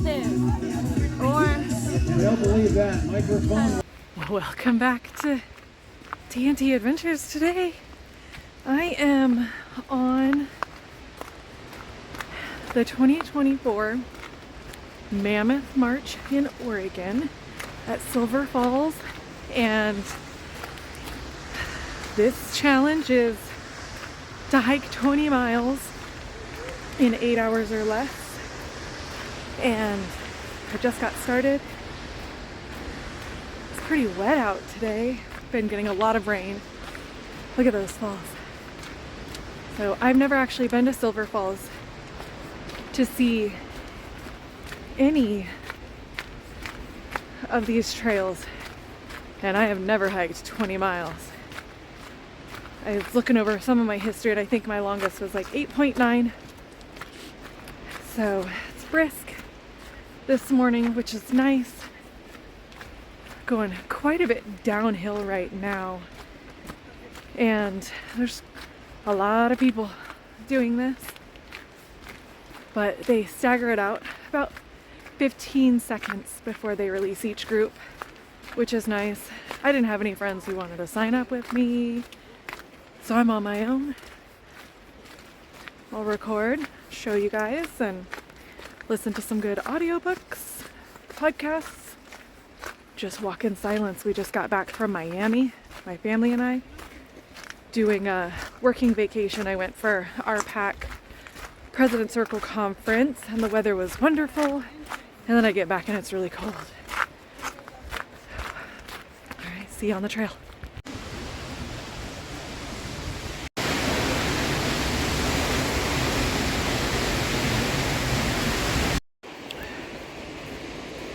there. Or I don't believe that. Microphone. Welcome back to TNT Adventures. Today I am on the 2024 Mammoth March in Oregon at Silver Falls, and this challenge is to hike 20 miles in 8 hours or less, and I just got started. It's pretty wet out today. Been getting a lot of rain. Look at those falls. So I've never actually been to Silver Falls to see any of these trails, and I have never hiked 20 miles. I was looking over some of my history, and I think my longest was like 8.9. So it's brisk this morning, which is nice. Going quite a bit downhill right now, and there's a lot of people doing this, but they stagger it out about 15 seconds before they release each group, which is nice. I didn't have any friends who wanted to sign up with me, so I'm on my own. I'll record, show you guys, and listen to some good audiobooks, podcasts, just walk in silence. We just got back from Miami, my family and I, doing a working vacation. I went for our PAC President Circle conference, and the weather was wonderful, and then I get back and it's really cold. All right, see you on the trail.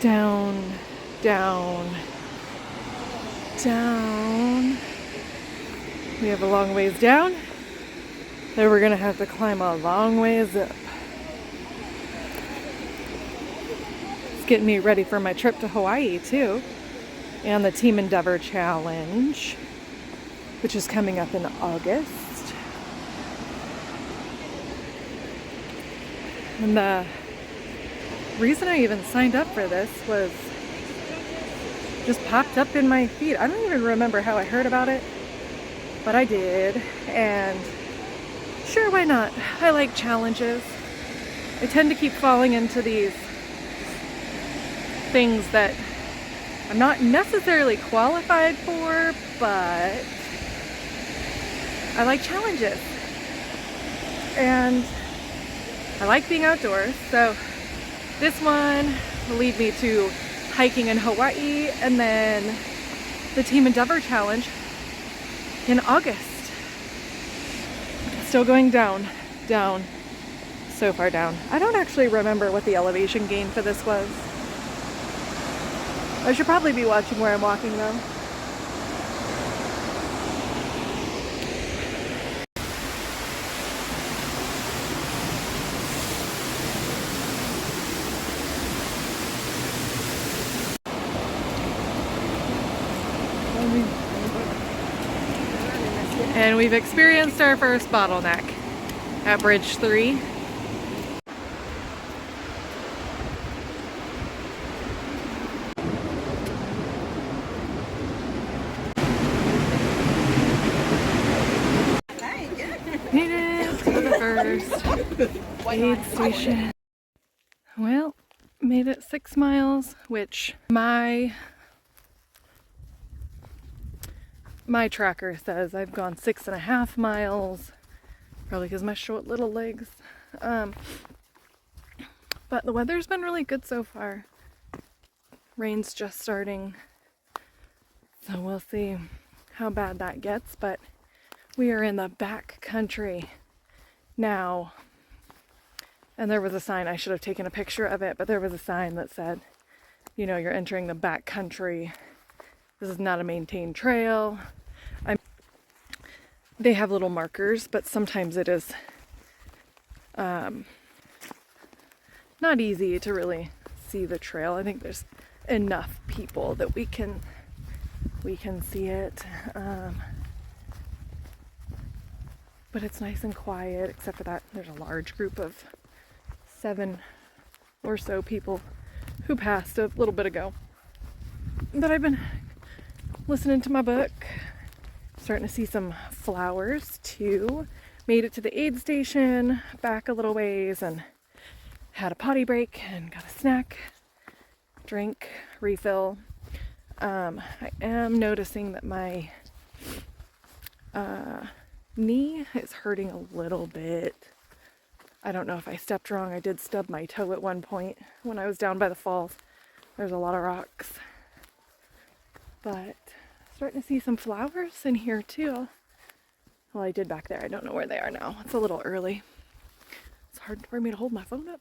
Down, down, down. We have a long ways down. Then we're gonna have to climb a long ways up. It's getting me ready for my trip to Hawaii too, and the Team Endeavor Challenge, which is coming up in August. And the reason I even signed up for this was just popped up in my feed. I don't even remember how I heard about it, but I did, and sure, why not? I like challenges. I tend to keep falling into these things that I'm not necessarily qualified for, but I like challenges. And I like being outdoors, so this one will lead me to hiking in Hawaii, and then the Team Endeavor Challenge in August. Still going down, down, so far down. I don't actually remember what the elevation gain for this was. I should probably be watching where I'm walking though. And we've experienced our first bottleneck at Bridge 3. Made it to the first aid station. Well, made it 6 miles, which my tracker says I've gone 6.5 miles, probably because my short little legs. But the weather's been really good so far. Rain's just starting, so we'll see how bad that gets, but we are in the back country now. And there was a sign, I should have taken a picture of it, but there was a sign that said, you know, you're entering the back country. This is not a maintained trail. They have little markers, but sometimes it is not easy to really see the trail. I think there's enough people that we can see it. But it's nice and quiet, except for that there's a large group of 7 or so people who passed a little bit ago. But I've been listening to my book, starting to see some flowers too. Made it to the aid station, back a little ways, and had a potty break and got a snack, drink, refill. I am noticing that my knee is hurting a little bit. I don't know if I stepped wrong. I did stub my toe at one point when I was down by the falls. There's a lot of rocks. But starting to see some flowers in here too. Well, I did back there. I don't know where they are now. It's a little early. It's hard for me to hold my phone up.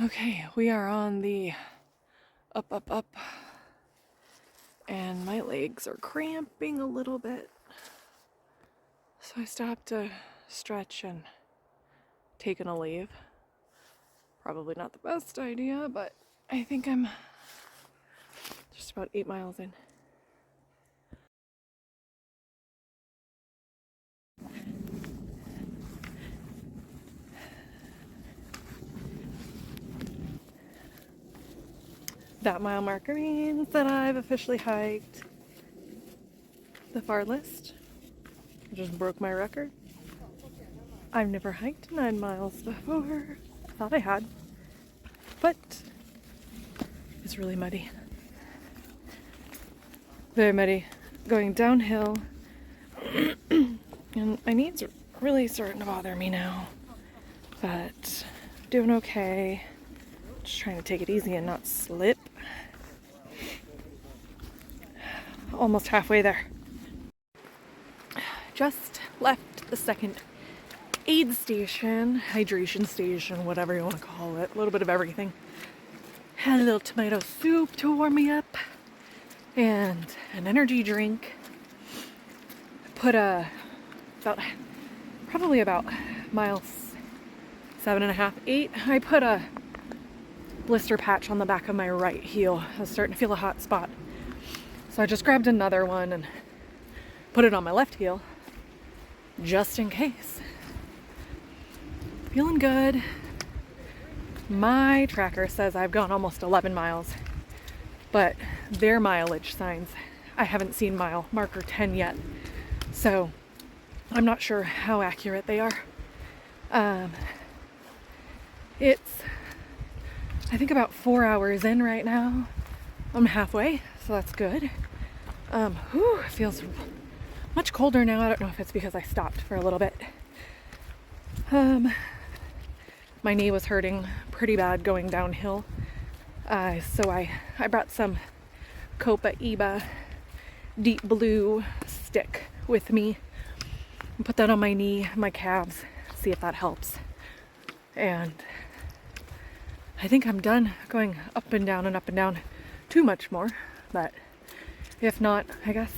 Okay, we are on the up, and my legs are cramping a little bit. So I stopped to stretch and taken a leave. Probably not the best idea, but I think I'm just about 8 miles in. That mile marker means that I've officially hiked the farthest. I just broke my record. I've never hiked 9 miles before. I thought I had, but it's really muddy. Very muddy. Going downhill. And my knees are really starting to bother me now. But doing okay. Just trying to take it easy and not slip. Almost halfway there. Just left the second aid station, hydration station, whatever you want to call it. A little bit of everything. Had a little tomato soup to warm me up and an energy drink. Put probably about miles 7.5, 8. I put a blister patch on the back of my right heel. I was starting to feel a hot spot. So I just grabbed another one and put it on my left heel just in case. Feeling good. My tracker says I've gone almost 11 miles, but their mileage signs, I haven't seen mile marker 10 yet. So I'm not sure how accurate they are. It's, I think, about 4 hours in right now. I'm halfway, so that's good. It feels much colder now. I don't know if it's because I stopped for a little bit. My knee was hurting pretty bad going downhill. So I brought some Copa Eba deep blue stick with me and put that on my knee, my calves, see if that helps. And I think I'm done going up and down too much more, but if not, I guess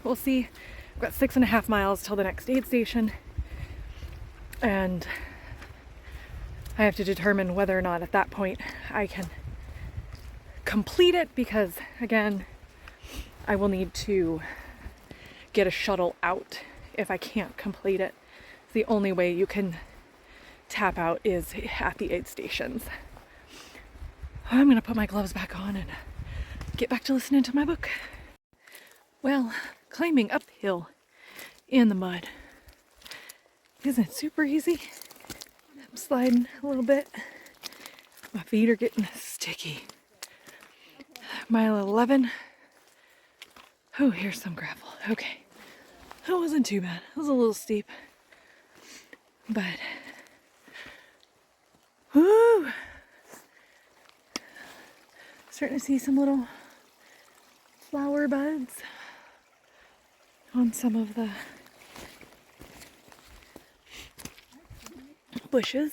we'll see. I've got 6.5 miles till the next aid station, and I have to determine whether or not at that point I can complete it, because again, I will need to get a shuttle out if I can't complete it. The only way you can tap out is at the aid stations. I'm gonna put my gloves back on and get back to listening to my book. Well, climbing uphill in the mud isn't super easy. I'm sliding a little bit. My feet are getting sticky. Mile 11. Oh, here's some gravel. Okay. That wasn't too bad. It was a little steep. But, whoo! Starting to see some little flower buds on some of the bushes.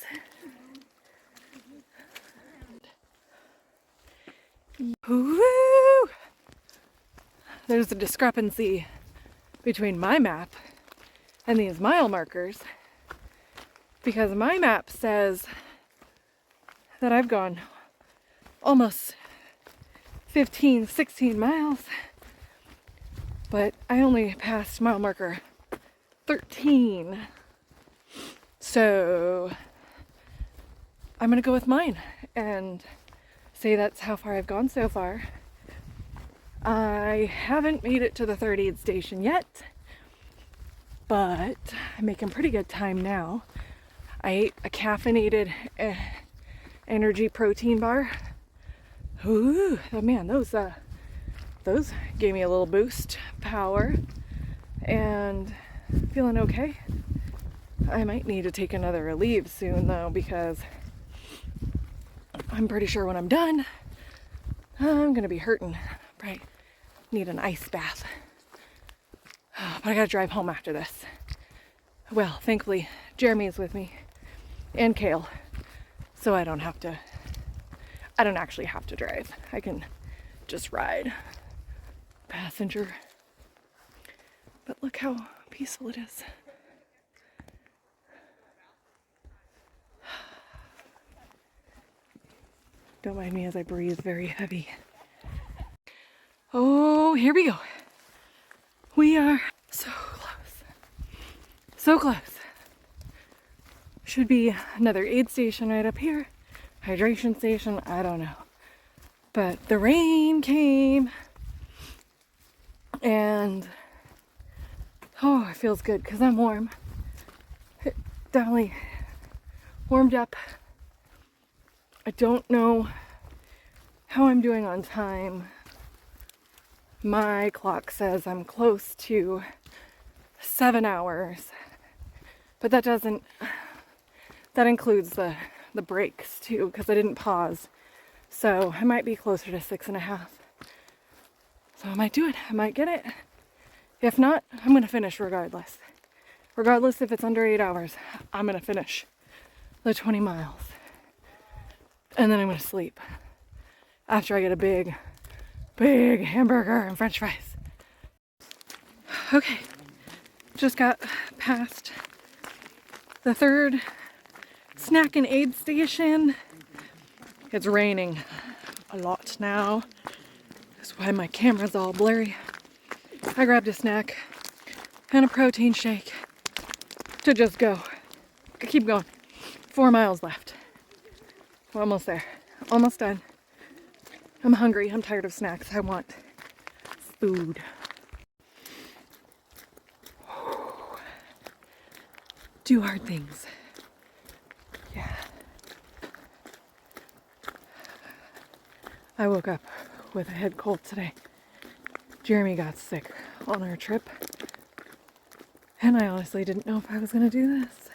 Woo! There's a discrepancy between my map and these mile markers, because my map says that I've gone almost 15, 16 miles. But I only passed mile marker 13. So I'm gonna go with mine and say that's how far I've gone so far. I haven't made it to the third aid station yet, but I'm making pretty good time now. I ate a caffeinated energy protein bar. Ooh, oh man, those gave me a little boost power, and feeling okay. I might need to take another Relieve soon though, because I'm pretty sure when I'm done, I'm gonna be hurting. Right, need an ice bath. But I gotta drive home after this. Well, thankfully Jeremy is with me and Kale, so I don't actually have to drive. I can just ride passenger. But look how peaceful it is. Don't mind me as I breathe very heavy. Oh, here we go. We are so close. So close. Should be another aid station right up here. Hydration station, I don't know. But the rain came. And oh, it feels good because I'm warm. It definitely warmed up. I don't know how I'm doing on time. My clock says I'm close to 7 hours, but that includes the breaks too, because I didn't pause. So I might be closer to 6.5. So I might do it. I might get it. If not, I'm gonna finish regardless. Regardless if it's under 8 hours, I'm gonna finish the 20 miles. And then I'm gonna sleep after I get a big hamburger and french fries. Okay, just got past the third snack and aid station. It's raining a lot now. That's why my camera's all blurry. I grabbed a snack and a protein shake to just go. Keep going. 4 miles left. We're almost there. Almost done. I'm hungry. I'm tired of snacks. I want food. Do hard things. Yeah. I woke up with a head cold today. Jeremy got sick on our trip. And I honestly didn't know if I was going to do this.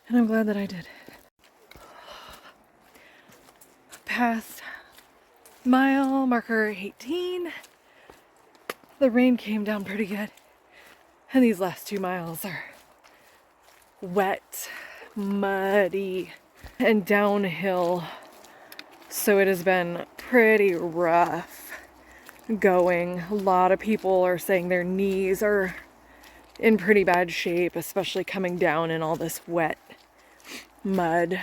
And I'm glad that I did. Past mile marker 18. The rain came down pretty good. And these last 2 miles are wet, muddy, and downhill. So it has been pretty rough going. A lot of people are saying their knees are in pretty bad shape, especially coming down in all this wet mud.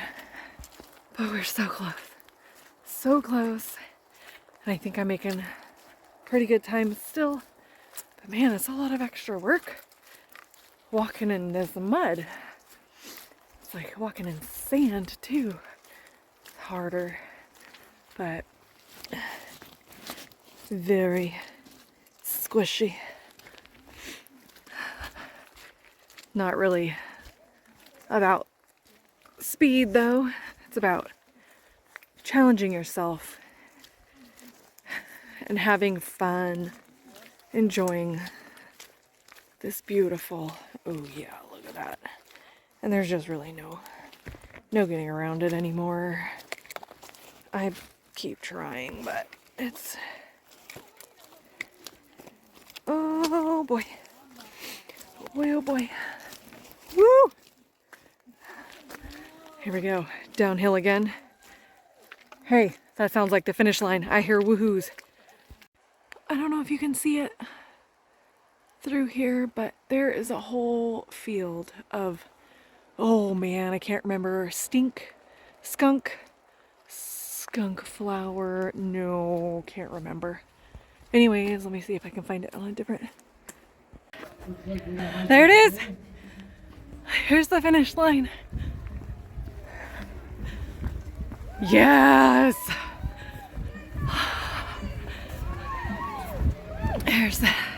But we're so close. So close. And I think I'm making pretty good time still. But man, it's a lot of extra work walking in this mud. It's like walking in sand too. Harder, but very squishy. Not really about speed though. It's about challenging yourself and having fun, enjoying this beautiful, oh yeah, look at that. And there's just really no getting around it anymore. I keep trying, but it's, oh boy. Oh boy, oh boy. Woo! Here we go, downhill again. Hey, that sounds like the finish line. I hear woohoos. I don't know if you can see it through here, but there is a whole field of, oh man, I can't remember, skunk, skunk flower. No, can't remember. Anyways, let me see if I can find it on a different. There it is. Here's the finish line. Yes. There's that.